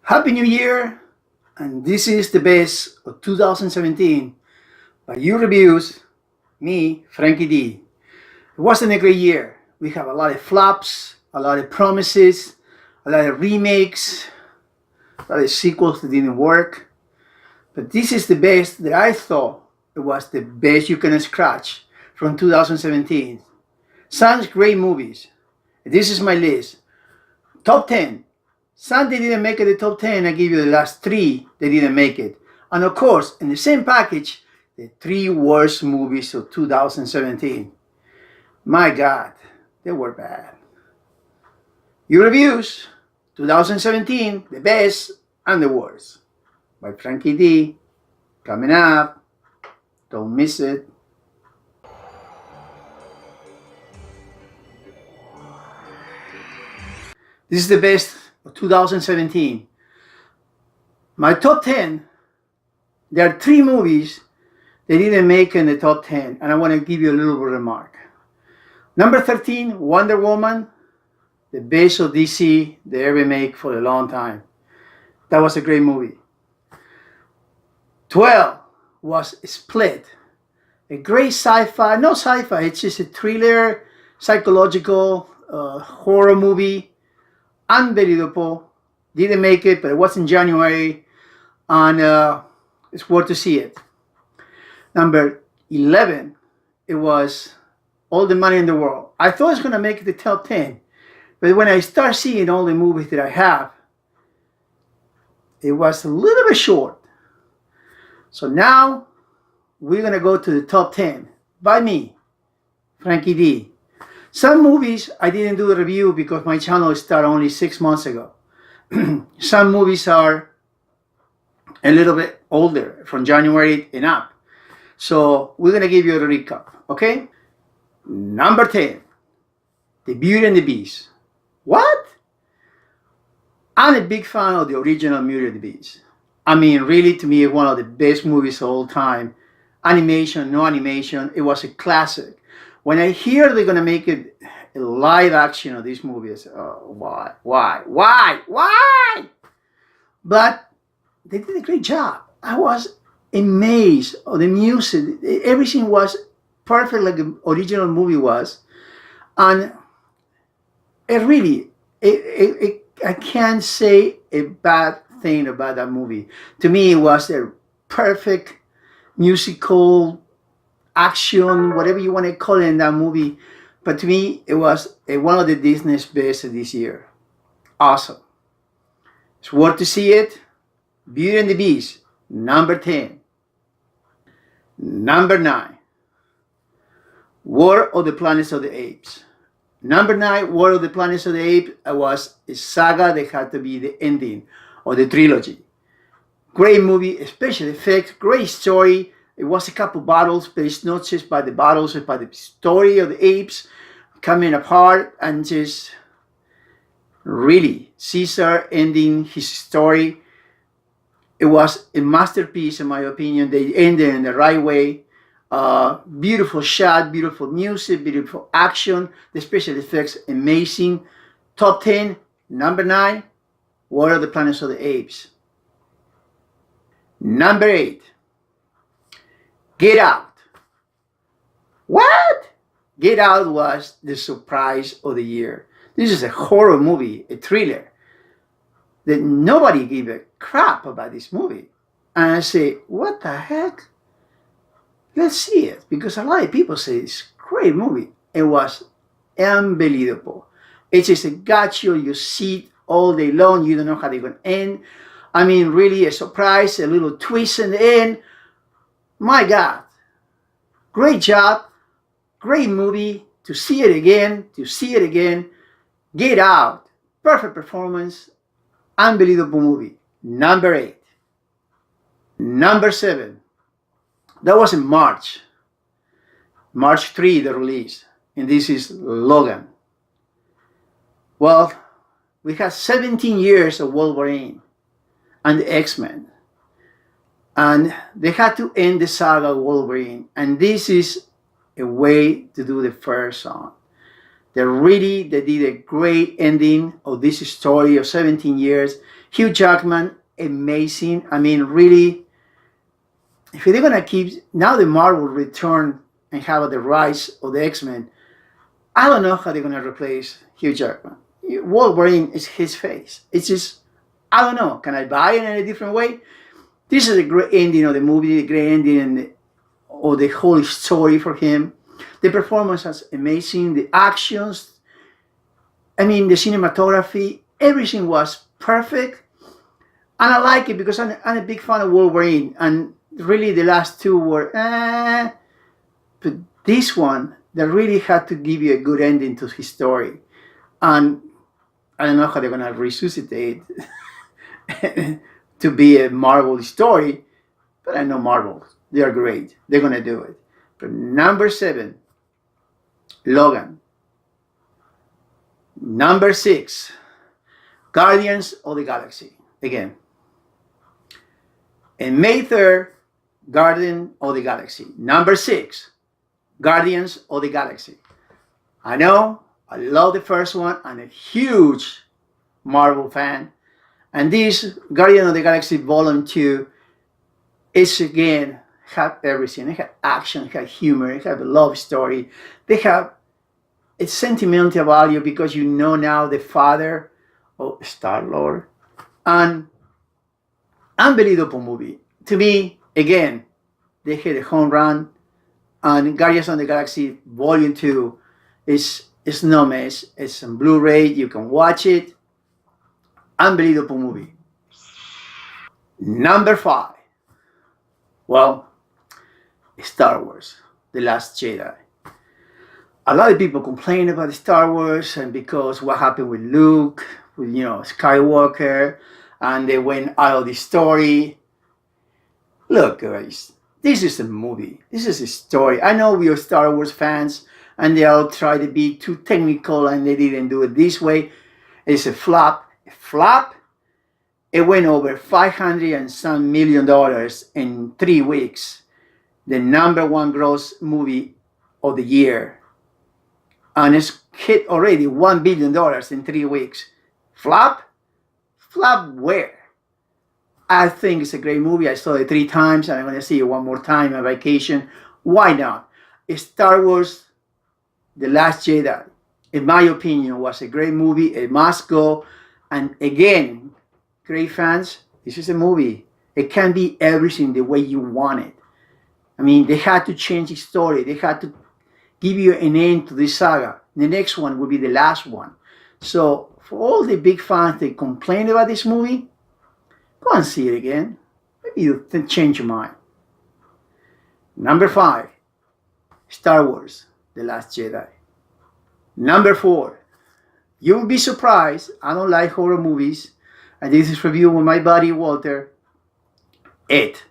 Happy New Year, and this is the best of 2017 by you reviews, me, Frankie D. It wasn't a great year. We have a lot of flops, a lot of promises, a lot of remakes, a lot of sequels that didn't work. But this is the best that I thought it was the best you can scratch from 2017. Some great movies. This is my list. Top 10. Some they didn't make it the top 10. I give you the last three they didn't make it. And of course, in the same package, the three worst movies of 2017. My God, they were bad. Your reviews, 2017, the best and the worst. By Frankie D. Coming up. Don't miss it. This is the best of 2017. My top 10, there are three movies that didn't make in the top 10, and I want to give you a little remark. Number 13, Wonder Woman, the best of DC they ever make for a long time. That was a great movie. 12 was Split, a great sci-fi, no sci-fi, it's just a thriller, psychological horror movie. Unbelievable. Didn't make it, but it was in January, and it's worth to see it. Number 11, it was All the Money in the World. I thought it was going to make the top 10, but when I start seeing all the movies that I have, it was a little bit short. So now we're going to go to the top 10 by me, Frankie D. Some movies I didn't do a review because my channel started only 6 months ago. Some movies are a little bit older, from January and up. So we're going to give you a recap, okay? Number 10, The Beauty and the Beast. What? I'm a big fan of the original Beauty and the Beast. I mean, really, to me, one of the best movies of all time. Animation, no animation, it was a classic. When I hear they're gonna make it a live action of these movies, why? But they did a great job. I was amazed of the music. Everything was perfect like the original movie was. And it really, I can't say a bad thing about that movie. To me, it was a perfect musical action, whatever you want to call it in that movie. But to me, it was one of the Disney's best this year. Awesome. It's worth to see it. Beauty and the Beast, number 10. Number 9, War of the Planets of the Apes. Number 9, War of the Planets of the Apes was a saga that had to be the ending of the trilogy. Great movie, special effects, great story. It was a couple battles, but it's not just by the battles, it's by the story of the apes coming apart and just really Caesar ending his story. It was a masterpiece, in my opinion. They ended in the right way. Beautiful shot, beautiful music, beautiful action. The special effects, amazing. Top 10, number 9, War of the Planets of the Apes. Number 8, Get Out. What? Get Out was the surprise of the year. This is a horror movie, a thriller, that nobody gave a crap about this movie. And I say, what the heck? Let's see it, because a lot of people say it's a great movie. It was unbelievable. It just got you, you see it all day long, you don't know how they're going to end. I mean, really a surprise, a little twist in the end. My God, great job, great movie, to see it again, Get Out, perfect performance, unbelievable movie. Number 8. Number 7, that was in March 3, the release, and this is Logan. Well, we had 17 years of Wolverine and the X-Men, and they had to end the saga of Wolverine, and this is a way to do the first song. They did a great ending of this story of 17 years. Hugh Jackman, amazing. I mean, really, if they're gonna keep now the Marvel return and have the rise of the X-Men, I don't know how they're gonna replace Hugh Jackman. Wolverine is his face. It's just, I don't know. Can I buy it in a different way? This is a great ending of the movie, a great ending of the whole story for him. The performance was amazing. The actions, I mean, the cinematography, everything was perfect. And I like it because I'm a big fan of Wolverine. And really, the last two were, but this one, they really had to give you a good ending to his story. And I don't know how they're going to resuscitate to be a Marvel story, but I know Marvel. They are great. They're going to do it. But number 7, Logan. Number 6, Guardians of the Galaxy. Again. And May 3rd, Guardian of the Galaxy. Number 6, Guardians of the Galaxy. I know, I love the first one. I'm a huge Marvel fan. And this Guardian of the Galaxy Volume 2 is again, have everything. They have action, they have humor, they have a love story. They have a sentimental value because you know now the father of Star-Lord. And unbelievable movie. To me, again, they hit a home run. And Guardians of the Galaxy Volume 2 is no mess. It's on Blu-ray. You can watch it. Unbelievable movie. Number 5. Well, Star Wars, The Last Jedi. A lot of people complain about Star Wars and because what happened with Luke, with Skywalker, and they went out of the story. Look, guys, this is a movie. This is a story. I know we are Star Wars fans, and they all try to be too technical, and they didn't do it this way. It's a flop. A flop. It went over $500 and some million in 3 weeks. The #1 gross movie of the year. And it's hit already $1 billion in 3 weeks. Flop? Flop where? I think it's a great movie. I saw it 3 times and I'm going to see it one more time on vacation. Why not? Star Wars, The Last Jedi, in my opinion, was a great movie. A must go. And again, great fans, this is a movie. It can't be everything the way you want it. I mean, they had to change the story. They had to give you an end to this saga. The next one will be the last one. So for all the big fans that complain about this movie, go and see it again. Maybe you change your mind. Number 5, Star Wars, The Last Jedi. Number 4, you will be surprised. I don't like horror movies. And this is review with my buddy Walter. It.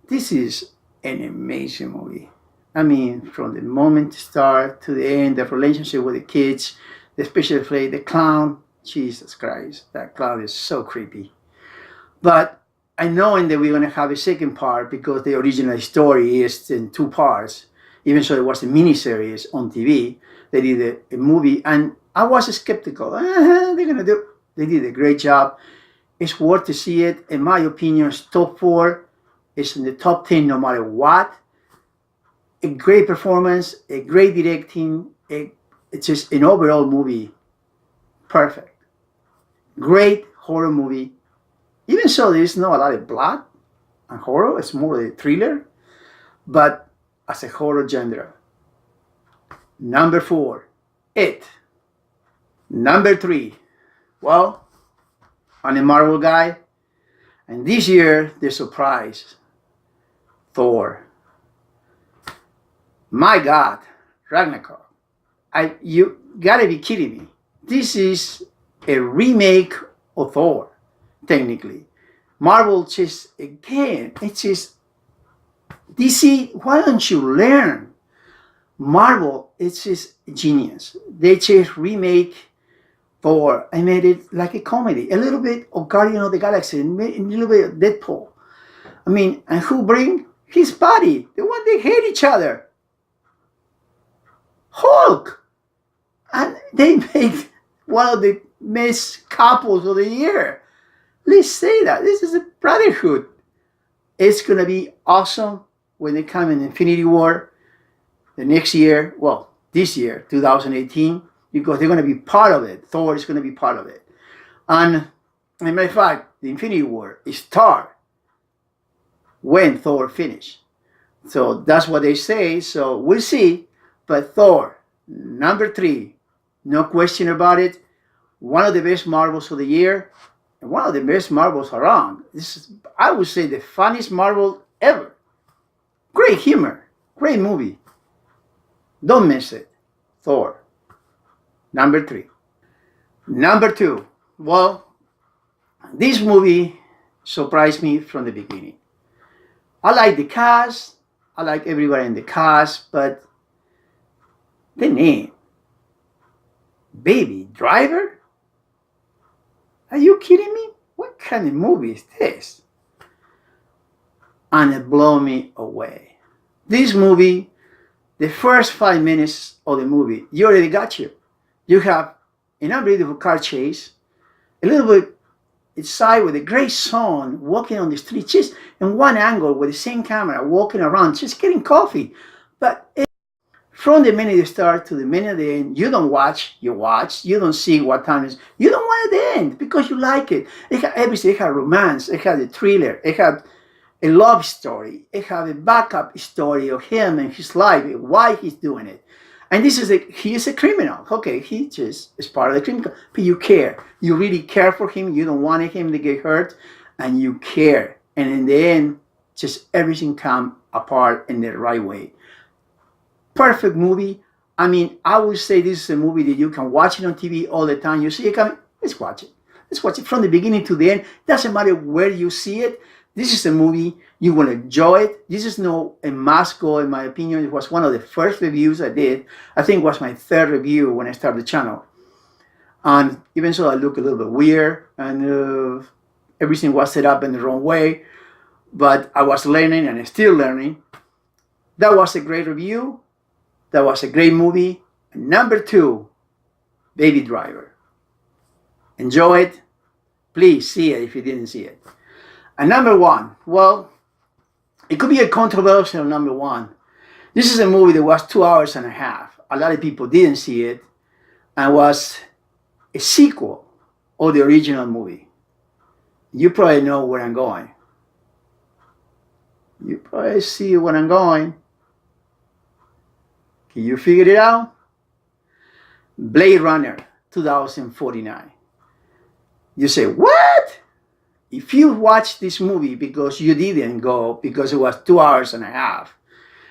This is an amazing movie. I mean, from the moment to start to the end, the relationship with the kids, the special play, the clown. Jesus Christ, that clown is so creepy. But I know that we're going to have a second part because the original story is in 2 parts. Even so, it was a miniseries on TV. They did a movie, and I was skeptical. They're going to do. They did a great job. It's worth to see it. In my opinion, it's top 4. It's in the top 10 no matter what. A great performance, a great directing. It's just an overall movie. Perfect. Great horror movie. Even so, there's not a lot of blood and horror. It's more a thriller. But as a horror genre. Number 4, It. Number 3, well, I'm a Marvel guy. And this year, the surprise, Thor. My God, RAGNAROK. You gotta be kidding me. This is a remake of Thor, technically. Marvel just, again, it's just, DC, why don't you learn? Marvel, it's just genius. They just remake Thor. I made it like a comedy. A little bit of Guardian of the Galaxy, a little bit of Deadpool. I mean, and who bring his buddy? The one they hate each other. Hulk. And they made one of the best couples of the year. Let's say that. This is a brotherhood. It's going to be awesome when they come in Infinity War the next year. Well, this year, 2018, because they're going to be part of it. Thor is going to be part of it. And as a matter of fact, the Infinity War is Thor when Thor finished. So that's what they say. So we'll see. But Thor, number 3, no question about it. One of the best Marvels of the year. And one of the best Marvels around. This is, I would say, the funniest Marvel ever. Great humor. Great movie. Don't miss it. Thor. Number 3. Number 2. Well, this movie surprised me from the beginning. I like the cast. I like everybody in the cast. But the name. Baby Driver? Are you kidding me? What kind of movie is this? And it blew me away. This movie, the first 5 minutes of the movie, you already got you. You have an unbelievable car chase, a little bit inside with a great song, walking on the street, just in one angle with the same camera, walking around, just getting coffee. But from the minute you start to the minute they end, you don't watch, you watch, you don't see what time it is. You don't want it to end because you like it. It has everything. It has romance, it has a thriller, it has a love story, it has a backup story of him and his life, why he's doing it. And this is he is a criminal. Okay, he just is part of the criminal, but you care. You really care for him. You don't want him to get hurt, and you care. And in the end, just everything comes apart in the right way. Perfect movie. I mean, I would say this is a movie that you can watch it on TV all the time. You see it coming, let's watch it. Let's watch it from the beginning to the end. Doesn't matter where you see it. This is a movie, you will enjoy it. This is no a must go, in my opinion. It was one of the first reviews I did. I think it was my 3rd review when I started the channel. And even so, I look a little bit weird, and everything was set up in the wrong way. But I was learning, and I'm still learning. That was a great review. That was a great movie. And number 2, Baby Driver. Enjoy it. Please see it if you didn't see it. And number 1, well, it could be a controversial number 1. This is a movie that was 2 hours and a half. A lot of people didn't see it, and was a sequel of the original movie. You probably know where I'm going. You probably see where I'm going. Can you figure it out? Blade Runner 2049. You say, what? If you watch this movie because you didn't go, because it was 2 hours and a half,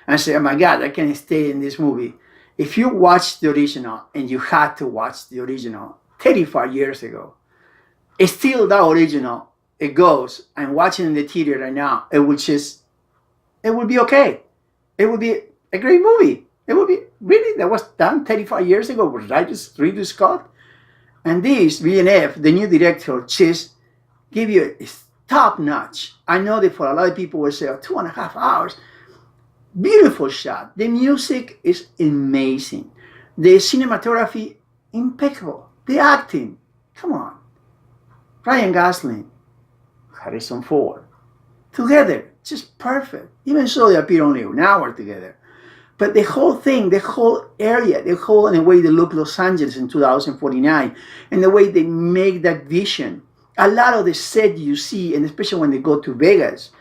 and say, oh my God, I can't stay in this movie. If you watched the original, and you had to watch the original 35 years ago, it's still that original, it goes, and watching in the theater right now, it would be okay. It would be a great movie. It would be, really, that was done 35 years ago with Ridley Scott. And this, Villeneuve, the new director, just give you a top notch. I know that for a lot of people will say, 2.5 hours. Beautiful shot. The music is amazing. The cinematography, impeccable. The acting, come on. Ryan Gosling, Harrison Ford, together, just perfect. Even so, they appear only an hour together. But the whole thing, the whole area, the whole, and the way they look Los Angeles in 2049, and the way they make that vision, a lot of the set you see, and especially when they go to Vegas,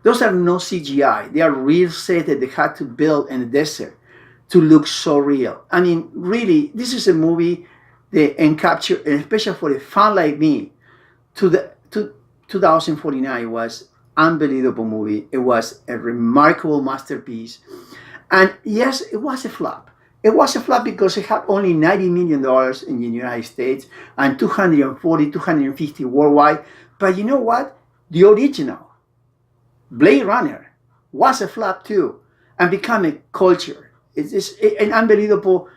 those are no CGI. They are real sets that they had to build in the desert to look so real. I mean, really, this is a movie that capture, and especially for a fan like me, to 2049 was unbelievable movie. It was a remarkable masterpiece. And yes, it was a flop. It was a flop because it had only $90 million in the United States and 240, 250 worldwide. But you know what? The original, Blade Runner, was a flop too and became a culture. It's an unbelievable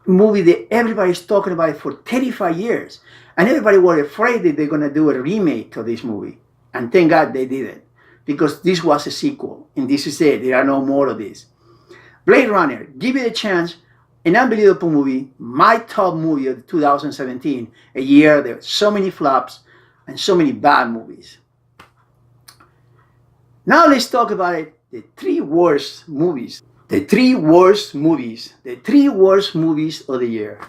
movie that everybody's talking about it for 35 years. And everybody was afraid that they're going to do a remake of this movie. And thank God they didn't, because this was a sequel. And this is it. There are no more of this. Blade Runner, give it a chance. An unbelievable movie, my top movie of 2017, a year there were so many flops and so many bad movies. Now let's talk about it, the three worst movies. The three worst movies. The three worst movies of the year.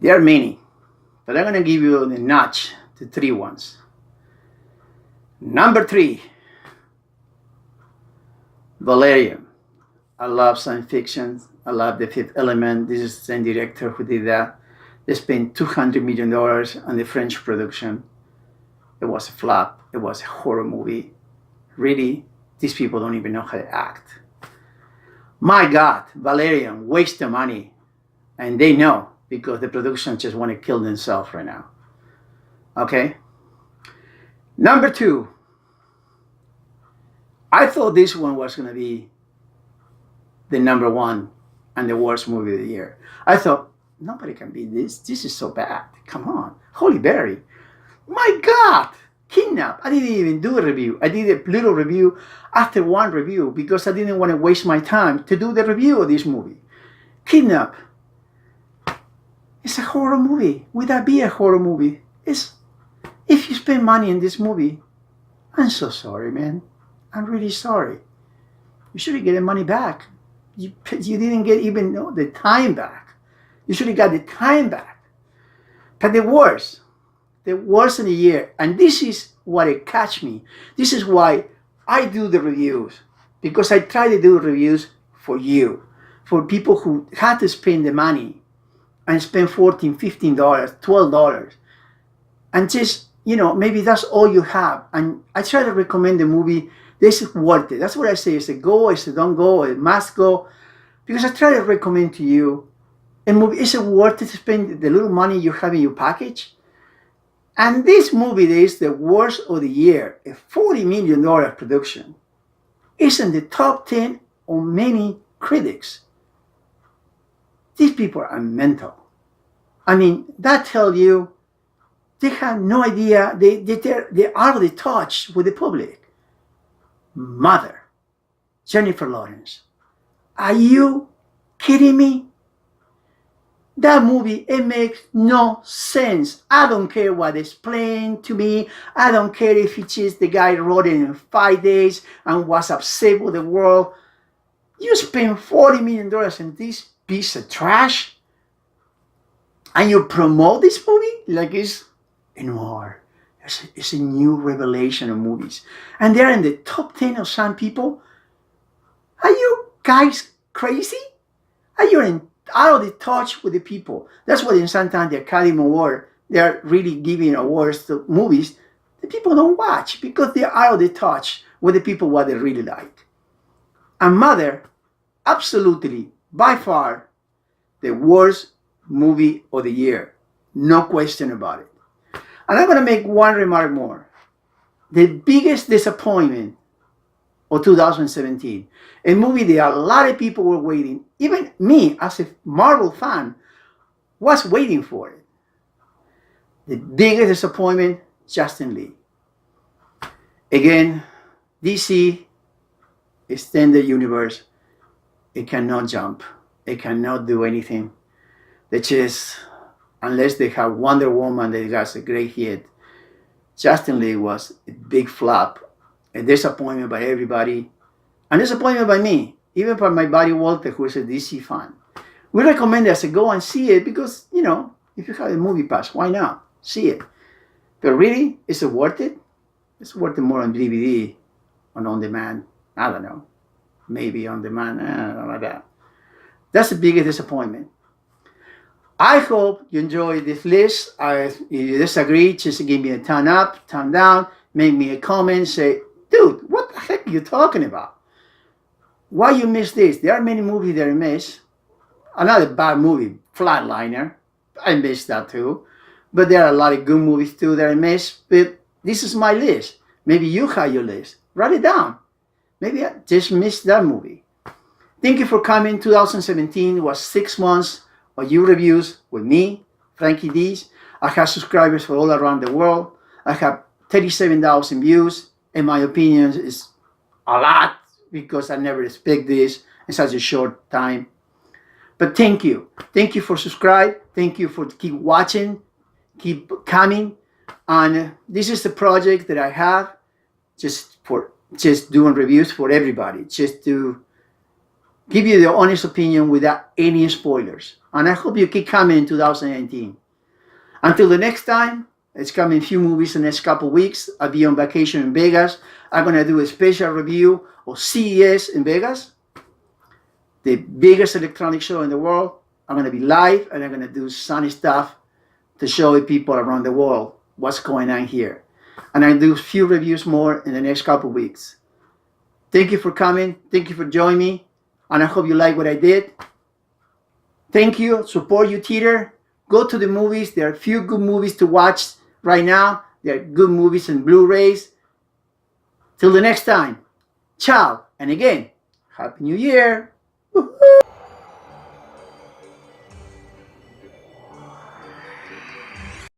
There are many, but I'm going to give you the notch, the three ones. Number 3, Valerian. I love science fiction. I love The Fifth Element. This is the same director who did that. They spent $200 million on the French production. It was a flop. It was a horror movie. Really, these people don't even know how to act. My God, Valerian, waste of money. And they know, because the production just want to kill themselves right now. Okay? Number 2. I thought this one was going to be the number 1 and the worst movie of the year. I thought, nobody can beat this. This is so bad. Come on. Holy Berry. My God. Kidnap. I didn't even do a review. I did a little review after one review because I didn't want to waste my time to do the review of this movie. Kidnap. It's a horror movie. Would that be a horror movie? If you spend money in this movie, I'm so sorry, man. I'm really sorry. You should have gotten money back. You didn't get even the time back. You should have got the time back. But the worst of the year, and this is what it catch me. This is why I do the reviews, because I try to do reviews for you, for people who had to spend the money and spend $14, $15, $12, and just, maybe that's all you have. And I try to recommend the movie. This is worth it. That's what I say. It's a go, it's a don't go, it must go. Because I try to recommend to you a movie. Is it worth it to spend the little money you have in your package? And this movie that is the worst of the year, a $40 million production, is in the top 10 on many critics. These people are mental. I mean, that tells you they have no idea. They're out of the touch with the public. Mother, Jennifer Lawrence. Are you kidding me? That movie, it makes no sense. I don't care what it's explained to me. I don't care if it's just the guy wrote it in 5 days and was upset with the world. You spend $40 million in this piece of trash and you promote this movie like it's a noir. It's a new revelation of movies. And they're in the top 10 of some people. Are you guys crazy? Are you out of the touch with the people? That's why sometimes the Academy Award, they're really giving awards to movies that people don't watch because they're out of the touch with the people what they really like. And Mother, absolutely, by far, the worst movie of the year. No question about it. And I'm going to make one remark more. The biggest disappointment of 2017, a movie that a lot of people were waiting, even me as a Marvel fan was waiting for it. The biggest disappointment, Justin Lee. Again, DC extended universe, it cannot jump, it cannot do anything. They just, unless they have Wonder Woman that has a great hit, Justin Lee was a big flop, a disappointment by everybody, and disappointment by me, even by my buddy Walter, who is a DC fan. We recommend us to go and see it because, if you have a movie pass, why not? See it. But really, is it worth it? It's worth it more on DVD, on demand. I don't know. Maybe on demand, I don't know like that. That's the biggest disappointment. I hope you enjoy this list. If you disagree, just give me a thumb up, thumb down, make me a comment, say, dude, what the heck are you talking about? Why you miss this? There are many movies that I miss. Another bad movie, Flatliner. I missed that too. But there are a lot of good movies too that I miss. But this is my list. Maybe you have your list. Write it down. Maybe I just missed that movie. Thank you for coming. 2017 was 6 months of your reviews with me, Frankie D's. I have subscribers from all around the world. I have 37,000 views. In my opinion, it's a lot because I never expect this. in such a short time. But thank you. Thank you for subscribe. Thank you for keep watching, keep coming. And this is the project that I have just doing reviews for everybody, just to give you the honest opinion without any spoilers. And I hope you keep coming in 2019. Until the next time, it's coming a few movies in the next couple weeks. I'll be on vacation in Vegas. I'm going to do a special review of CES in Vegas, the biggest electronic show in the world. I'm going to be live, and I'm going to do sunny stuff to show people around the world what's going on here. And I'll do a few reviews more in the next couple weeks. Thank you for coming. Thank you for joining me. And I hope you like what I did. Thank you. Support your theater. Go to the movies. There are a few good movies to watch right now. There are good movies and Blu-rays. Till the next time. Ciao. And again, Happy New Year. Woo-hoo.